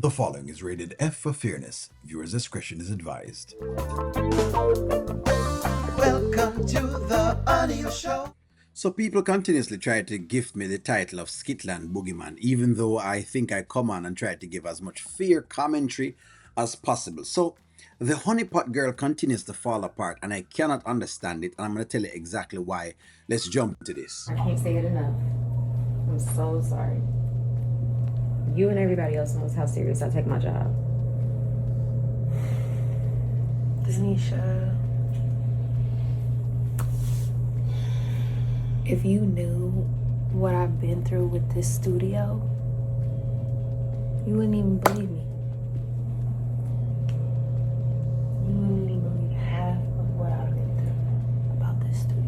The following is rated F for fairness. Viewers' discretion is advised. Welcome to the audio show. So people continuously try to gift me the title of Skitland Boogeyman, even though I think I come on and try to give as much fair commentary as possible. So the honeypot girl continues to fall apart and I cannot understand it, and I'm going to tell you exactly why. Let's jump into this. I can't say it enough. I'm so sorry. You and everybody else knows how serious I take my job. Dneisha, if you knew what I've been through with this studio, you wouldn't even believe me. You wouldn't even believe half of what I've been through about this studio.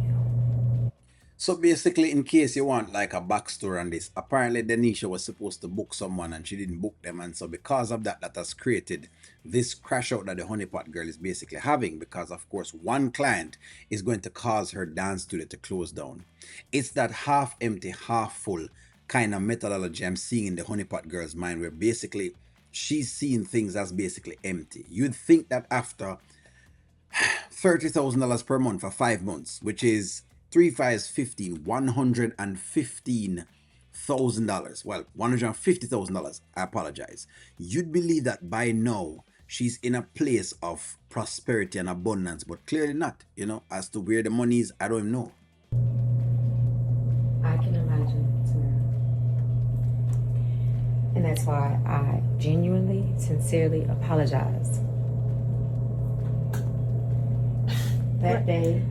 So basically, in case you want like a backstory on this, apparently Dneisha was supposed to book someone and she didn't book them, and so because of that, that has created this crash out that the honeypot girl is basically having, because of course one client is going to cause her dance studio to close down. It's that half empty, half full kind of methodology I'm seeing in the honeypot girl's mind, where basically she's seeing things as basically empty. You'd think that after $30,000 per month for 5 months, which is 3 5s 15, $115,000. Well, $150,000. I apologize. You'd believe that by now she's in a place of prosperity and abundance, but clearly not. You know, as to where the money is, I don't even know. I can imagine, Tamara. And that's why I genuinely, sincerely apologize. That day,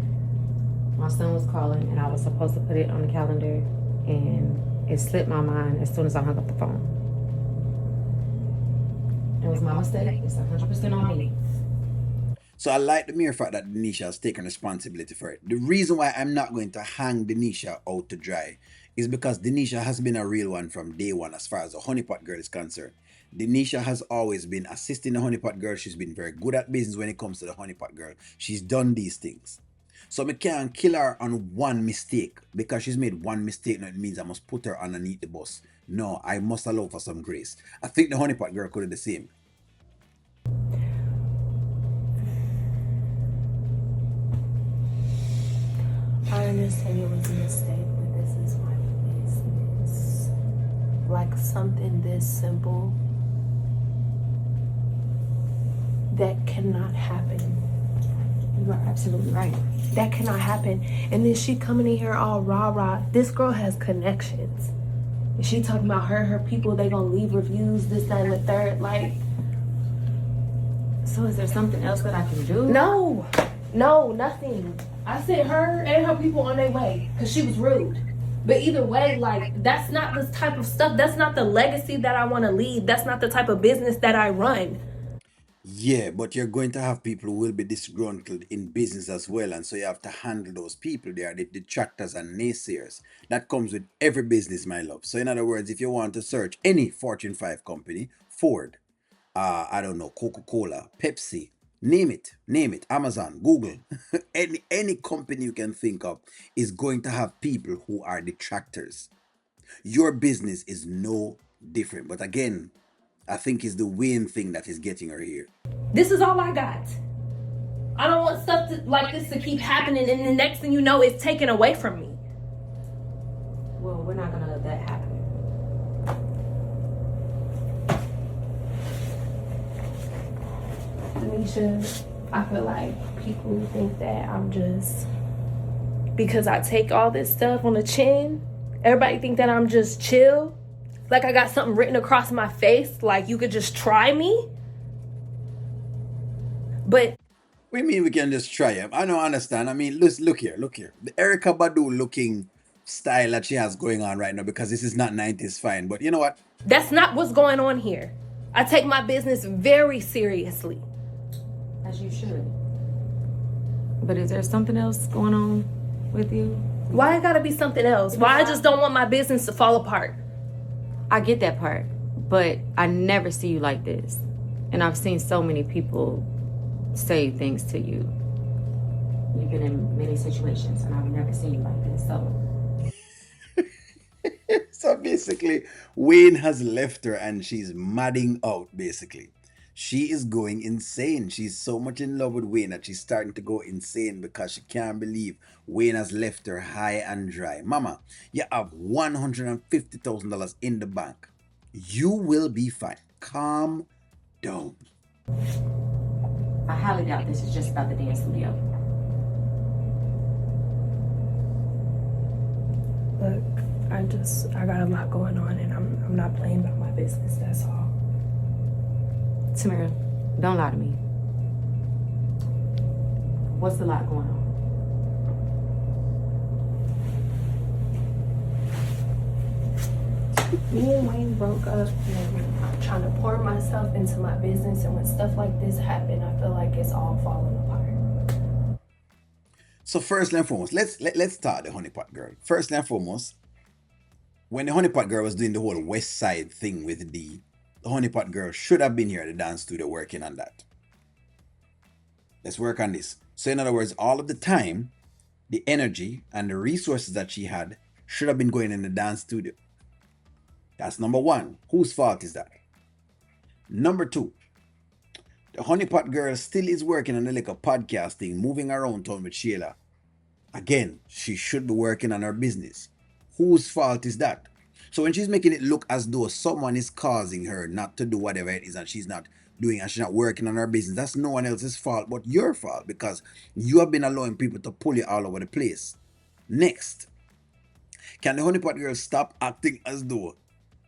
my son was calling and I was supposed to put it on the calendar, and it slipped my mind as soon as I hung up the phone. It was my mistake. It's 100% on me. So I like the mere fact that Dneisha has taken responsibility for it. The reason why I'm not going to hang Dneisha out to dry is because Dneisha has been a real one from day one as far as the honeypot girl is concerned. Dneisha has always been assisting the honeypot girl. She's been very good at business when it comes to the honeypot girl. She's done these things. So I can't kill her on one mistake. Because she's made one mistake, no, it means I must put her underneath the bus. No, I must allow for some grace. I think the honeypot girl could do the same. I understand it was a mistake, but this is my business. Like something this simple that cannot happen. You are absolutely right. That cannot happen. And then she coming in here all rah-rah. This girl has connections. And she talking about her people, they gonna leave reviews, this, that, and the third. Like, So is there something else that I can do? no, nothing. I sent her and her people on their way because she was rude. But either way, like, that's not the type of stuff. That's not the legacy that I want to leave. That's not the type of business that I run. Yeah, but you're going to have people who will be disgruntled in business as well, and so you have to handle those people. They are the detractors and naysayers. That comes with every business, my love. So in other words, if you want to search any Fortune 5 company, Ford, I don't know, Coca-Cola, Pepsi, name it, Amazon, Google, any company you can think of is going to have people who are detractors. Your business is no different. But again, I think it's the Wayne thing that is getting her here. This is all I got. I don't want stuff like this to keep happening, and the next thing you know, it's taken away from me. Well, we're not gonna let that happen. Dneisha, I feel like people think that I'm just, because I take all this stuff on the chin, everybody think that I'm just chill. Like I got something written across my face, like you could just try me. But We mean we can just try it. I don't understand. I mean, look here. The Erica Badu looking style that she has going on right now, because this is not 90s fine. But you know what? that's not what's going on here. I take my business very seriously. As you should. But is there something else going on with you? Why it gotta be something else? Why I just don't want my business to fall apart? I get that part, but I never see you like this. And I've seen so many people say things to you. You've been in many situations, and I've never seen you like this. So So basically, Wayne has left her and she's madding out, basically. She is going insane. She's so much in love with Wayne that she's starting to go insane because she can't believe Wayne has left her high and dry. Mama, you have $150,000 in the bank. You will be fine. Calm down. I highly doubt this is just about the dance studio. Look, I got a lot going on, and I'm not playing about my business. That's all. Tamara, don't lie to me. What's the lot going on? Me and Wayne broke up, and I'm trying to pour myself into my business. And when stuff like this happen, I feel like it's all falling apart. So first and foremost, let's start the honeypot girl. First and foremost, when the honeypot girl was doing the whole West Side thing with the honeypot girl should have been here at the dance studio working on that. Let's work on this. So in other words, all of the time, the energy and the resources that she had should have been going in the dance studio. That's number one. Whose fault is that? Number two, the honeypot girl still is working on the like a podcasting, moving around town with Sheila. Again, she should be working on her business. Whose fault is that? So when she's making it look as though someone is causing her not to do whatever it is and she's not doing and she's not working on her business, that's no one else's fault but your fault because you have been allowing people to pull you all over the place. Next, can the honeypot girl stop acting as though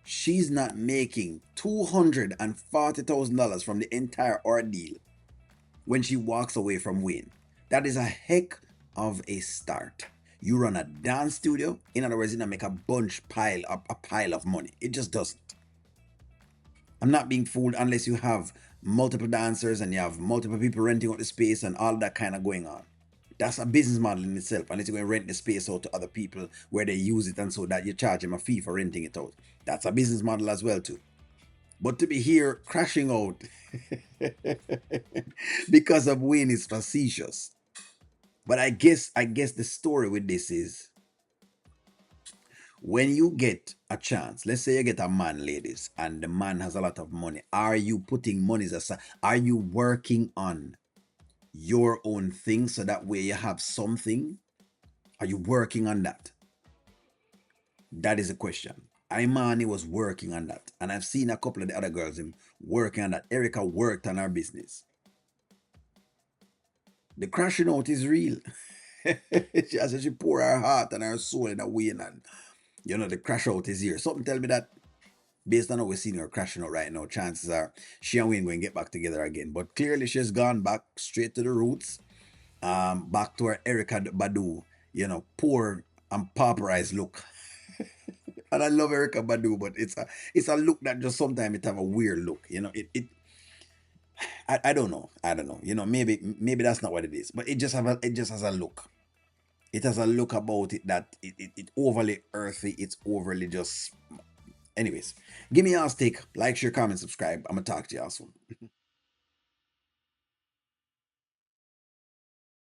she's not making $240,000 from the entire ordeal when she walks away from Wayne? That is a heck of a start. You run a dance studio, in other words, you don't make a pile of money. It just doesn't. I'm not being fooled unless you have multiple dancers and you have multiple people renting out the space and all that kind of going on. That's a business model in itself, unless you're going to rent the space out to other people where they use it and so that you charge them a fee for renting it out. That's a business model as well too. But to be here crashing out because of Wayne is facetious. But I guess the story with this is when you get a chance, let's say you get a man, ladies, and the man has a lot of money. Are you putting monies aside? Are you working on your own thing so that way you have something? Are you working on that? That is a question. Imani was working on that, and I've seen a couple of the other girls working on that. Erica worked on her business. The crashing out is real. She pour her heart and her soul in a way, and the crash out is here. Something tell me that based on how we're seeing her crashing out right now, chances are she and Wayne going to get back together again. But clearly she's gone back straight to the roots, back to her Erica Badu, poor and pauperized look. And I love Erica Badu, but it's a look that just sometimes it have a weird look. I don't know. I don't know. Maybe that's not what it is. But it just has a look. It has a look about it that it overly earthy. It's overly just. Anyways, give me y'all's take. Like, share, comment, subscribe. I'm gonna talk to y'all soon.